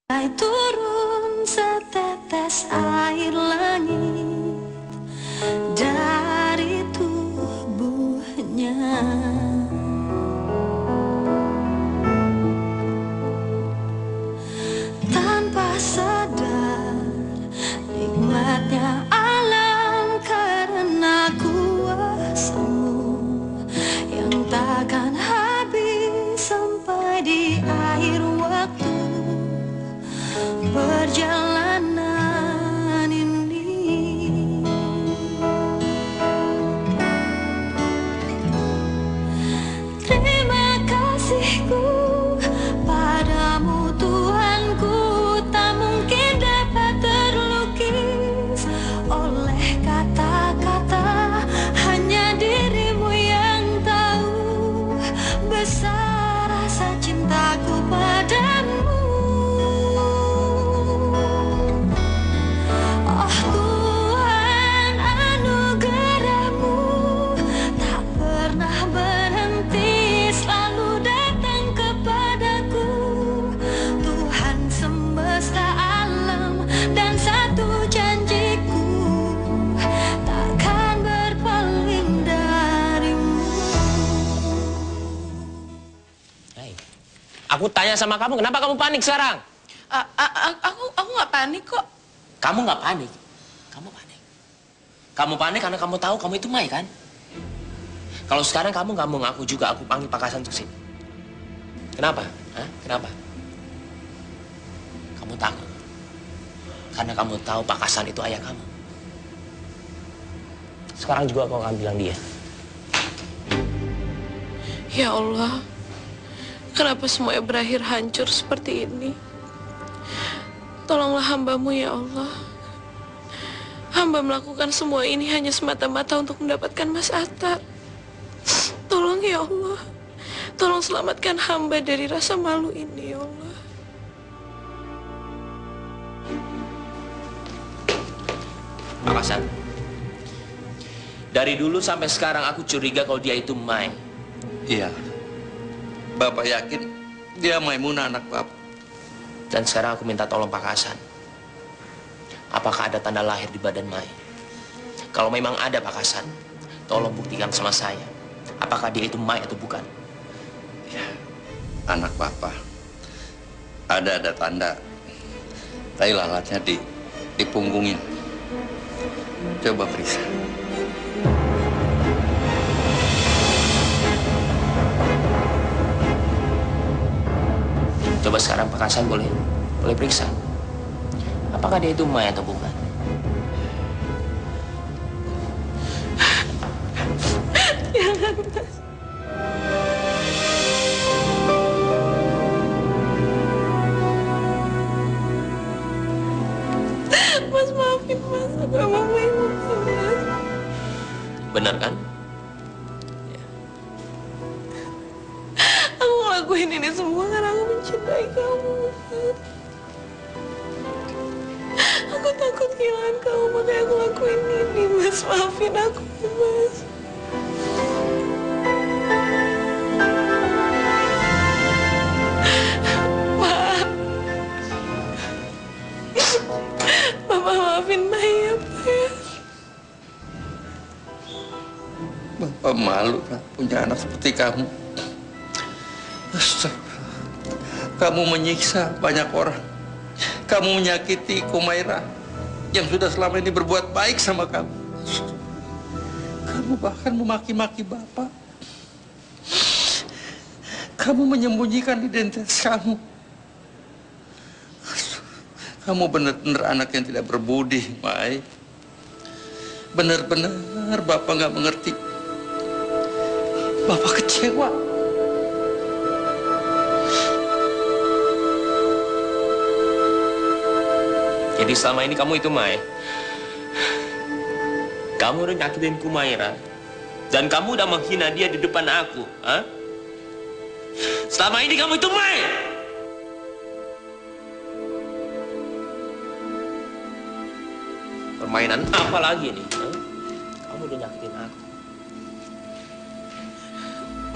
Turun setetes air langit dari tubuhnya, tanpa sadar nikmatnya alam karena kuasamu yang takkan habis sampai di akhir waktu perjalanan ini. Terima kasihku padamu Tuhanku, tak mungkin dapat terlukis oleh kata-kata, hanya dirimu yang tahu besar rasa cintaku padamu. Aku tanya sama kamu, kenapa kamu panik sekarang? Aku nggak panik kok. Kamu nggak panik? Kamu panik. Kamu panik karena kamu tahu kamu itu Mai kan? Kalau sekarang kamu nggak mau ngaku juga, aku panggil Pak Hasan untuk sini. Kenapa? Hah? Kenapa? Kamu takut? Karena kamu tahu Pak Hasan itu ayah kamu. Sekarang juga aku akan bilang dia. Ya Allah. Kenapa semuanya berakhir hancur seperti ini? Tolonglah hamba-Mu ya Allah. Hamba melakukan semua ini hanya semata-mata untuk mendapatkan Mas Atta. Tolong ya Allah. Tolong selamatkan hamba dari rasa malu ini ya Allah. Pak Hasan, dari dulu sampai sekarang aku curiga kalau dia itu Mai. Iya. Bapak yakin dia Maimunah anak Bapak. Dan sekarang aku minta tolong Pak Hasan. Apakah ada tanda lahir di badan Mai? Kalau memang ada Pak Hasan, tolong buktikan sama saya. Apakah dia itu Mai atau bukan? Ya, anak Bapak. Ada tanda. Tai lalatnya di punggungnya. Coba periksa. Coba sekarang Pak Hasan boleh periksa. Apakah dia itu Mai atau bukan? Jangan, Mas. Mas, maafin Mas. Aku emang main Mas. Benar kan? Aku ngelakuin ini semua karena aku mencintai kamu. Aku takut kehilangan kamu, makanya aku lakuin ini, Mas. Maafin aku, Mas. Bapak maafin Maya, Pak ya. Bapak malu lah punya anak seperti kamu. Kamu menyiksa banyak orang. Kamu menyakiti Kumaira yang sudah selama ini berbuat baik sama kamu. Kamu bahkan memaki-maki Bapak. Kamu menyembunyikan identitas kamu. Kamu benar-benar anak yang tidak berbudi, Mai. Benar-benar Bapak nggak mengerti. Bapak kecewa. Jadi selama ini kamu itu Mai. Kamu udah nyakitin Kumaira. Dan kamu udah menghina dia di depan aku. Hah? Selama ini kamu itu Mai. Permainan apa lagi nih? Hah? Kamu udah nyakitin aku.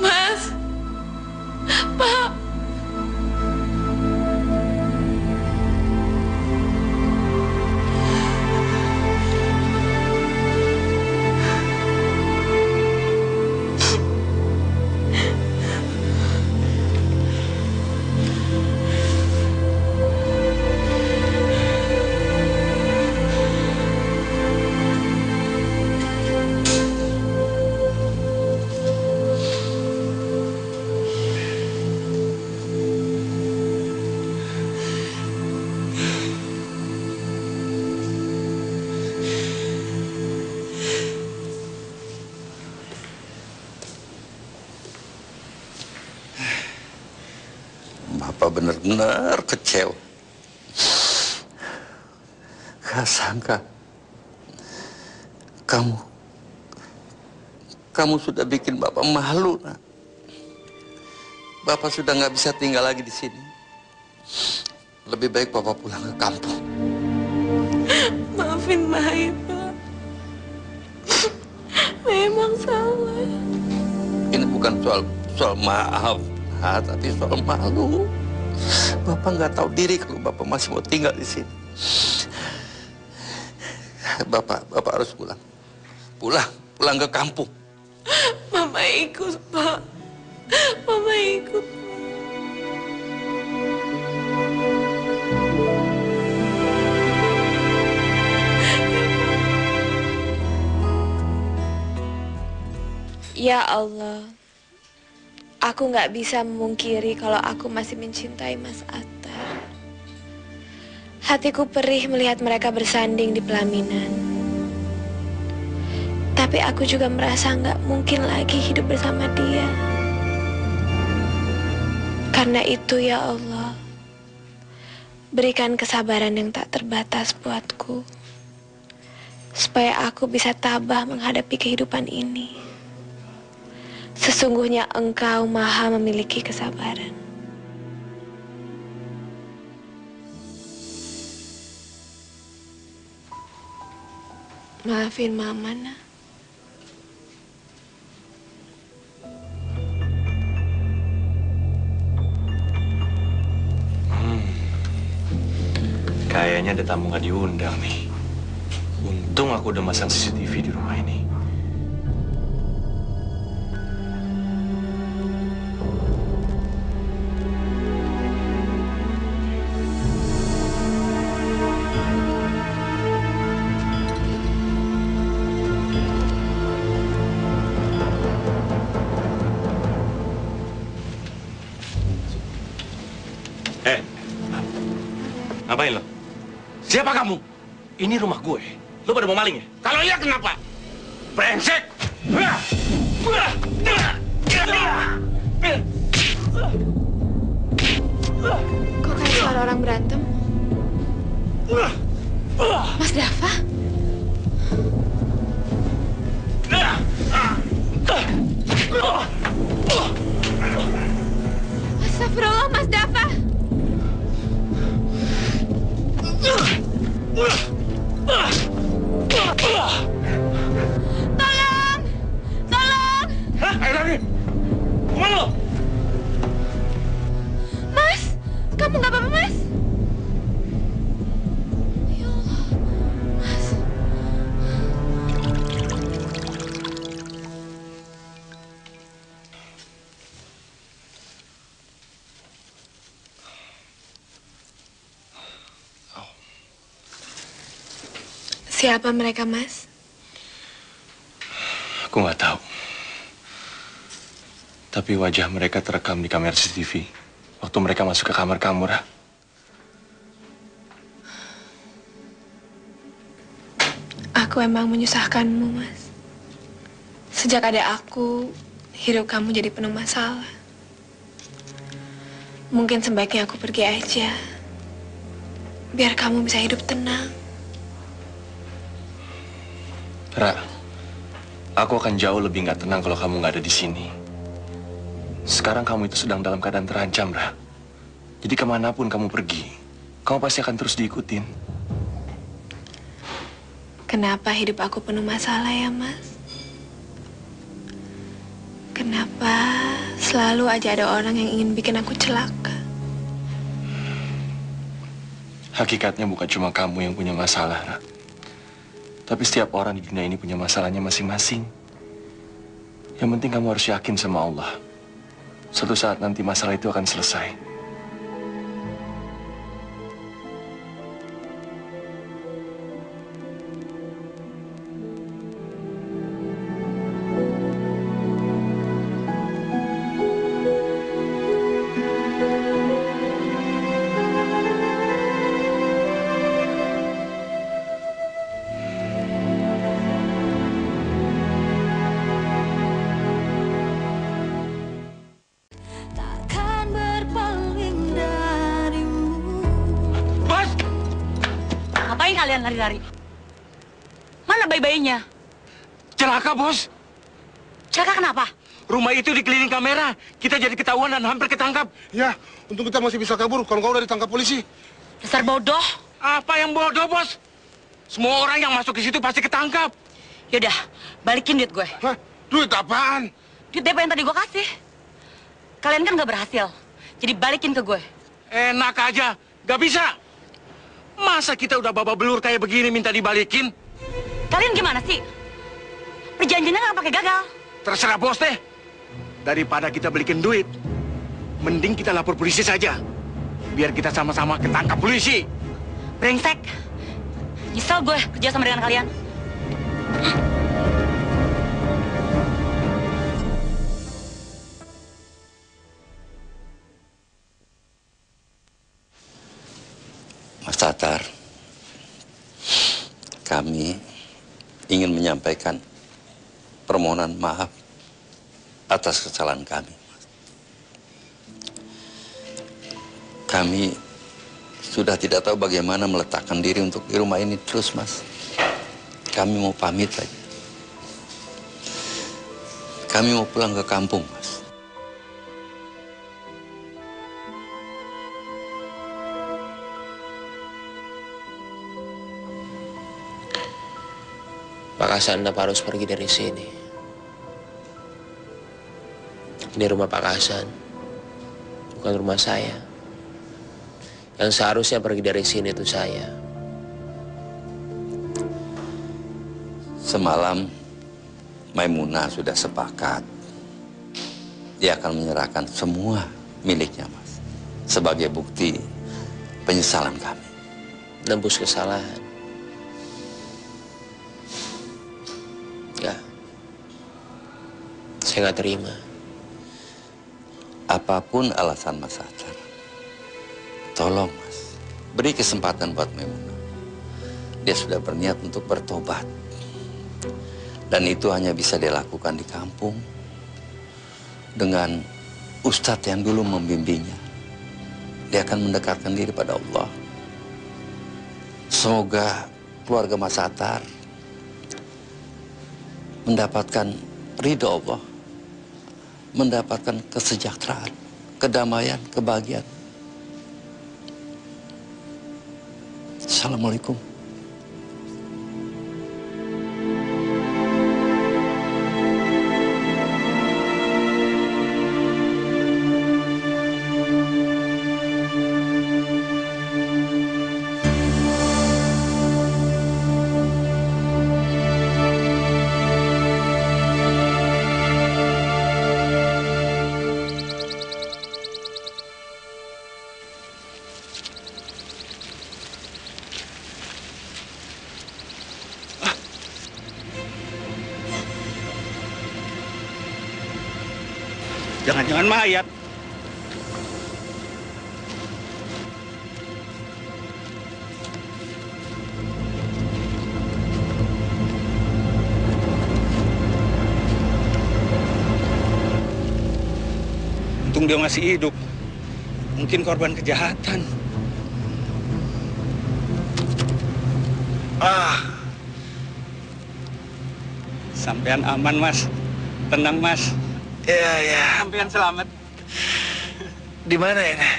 Mas. Pak. Papa benar-benar kecewa. Gak sangka kamu sudah bikin Bapak malu, nak. Bapak sudah nggak bisa tinggal lagi di sini. Lebih baik Bapak pulang ke kampung. Maafin Mai, Pak. Memang salah. Ini bukan soal maaf, tapi soal malu. Bapak nggak tahu diri kalau Bapak masih mau tinggal di sini. Bapak harus pulang. Pulang ke kampung. Mama ikut, Pak. Mama ikut. Ya Allah, aku nggak bisa memungkiri kalau aku masih mencintai Mas Atta. Hatiku perih melihat mereka bersanding di pelaminan. Tapi aku juga merasa nggak mungkin lagi hidup bersama dia. Karena itu ya Allah, berikan kesabaran yang tak terbatas buatku, supaya aku bisa tabah menghadapi kehidupan ini. Sesungguhnya Engkau maha memiliki kesabaran. Maafin Mama, nak. Kayaknya ada tamu nggak diundang nih. Untung aku udah masang CCTV di rumah ini. Ngapain lo? Siapa kamu? Ini rumah gue. Lo pada mau maling ya? Kalau iya kenapa? Brengsek! Kok kayak suara orang berantem? Mas Dava? Astagfirullah, Mas Dava! Tolong! Tolong! Hah? Ayo lagi! Kemana lo? Mas! Kamu nggak apa-apa, Mas? Ya Allah, Mas. Siapa mereka, Mas? Aku nggak tahu. Tapi wajah mereka terekam di kamera CCTV waktu mereka masuk ke kamar kamu, Ra. Aku emang menyusahkanmu, Mas. Sejak ada aku, hidup kamu jadi penuh masalah. Mungkin sebaiknya aku pergi aja, biar kamu bisa hidup tenang. Ra, aku akan jauh lebih nggak tenang kalau kamu nggak ada di sini. Sekarang kamu itu sedang dalam keadaan terancam, Ra. Jadi kemanapun kamu pergi, kamu pasti akan terus diikutin. Kenapa hidup aku penuh masalah ya, Mas? Kenapa selalu aja ada orang yang ingin bikin aku celaka? Hakikatnya bukan cuma kamu yang punya masalah, Ra. Tapi setiap orang di dunia ini punya masalahnya masing-masing. Yang penting kamu harus yakin sama Allah. Suatu saat nanti masalah itu akan selesai. Takkan berpeluang Ngapain kalian lari-lari? Mana bayi-bayinya? Celaka, Bos. Celaka kenapa? Rumah itu dikelilingi kamera. Kita jadi ketahuan dan hampir ketangkap. Ya, untung kita masih bisa kabur kalau kau udah ditangkap polisi. Dasar bodoh. Apa yang bodoh, Bos? Semua orang yang masuk ke situ pasti ketangkap. Yaudah, balikin duit gue. Hah? Duit apaan? Duit DP yang tadi gue kasih. Kalian kan gak berhasil. Jadi balikin ke gue. Enak aja. Gak bisa. Masa kita udah babak belur kayak begini minta dibalikin? Kalian gimana sih? Perjanjiannya nggak pakai gagal. Terserah bos deh. Daripada kita belikin duit, mending kita lapor polisi saja. Biar kita sama-sama ketangkap polisi. Brengsek. Nyesel gue kerja sama dengan kalian. Mas Tatar, kami ingin menyampaikan permohonan maaf atas kesalahan kami. Kami sudah tidak tahu bagaimana meletakkan diri untuk di rumah ini terus, Mas. Kami mau pamit aja. Kami mau pulang ke kampung, Mas. Pak Hasan harus pergi dari sini. Ini rumah Pak Hasan, bukan rumah saya. Yang seharusnya pergi dari sini itu saya. Semalam Maimunah sudah sepakat. Dia akan menyerahkan semua miliknya, Mas. Sebagai bukti penyesalan kami. Nembus kesalahan. Ya, saya nggak terima. Apapun alasan Mas Tatar, tolong Mas, beri kesempatan buat Maimunah. Dia sudah berniat untuk bertobat. Dan itu hanya bisa dilakukan di kampung dengan ustadz yang dulu membimbingnya. Dia akan mendekatkan diri pada Allah. Semoga keluarga Mas Tatar mendapatkan ridho Allah, mendapatkan kesejahteraan, kedamaian, kebahagiaan. Assalamualaikum. Jangan-jangan mayat. Untung dia masih hidup. Mungkin korban kejahatan. Sampean aman, Mas. Tenang, Mas. Ya. Sampean selamat. Di mana ini?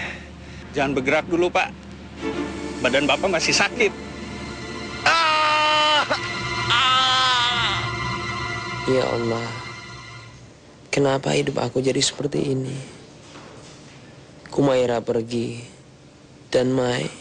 Jangan bergerak dulu, Pak. Badan Bapak masih sakit. Ya Allah, kenapa hidup aku jadi seperti ini? Kumaira pergi dan Mai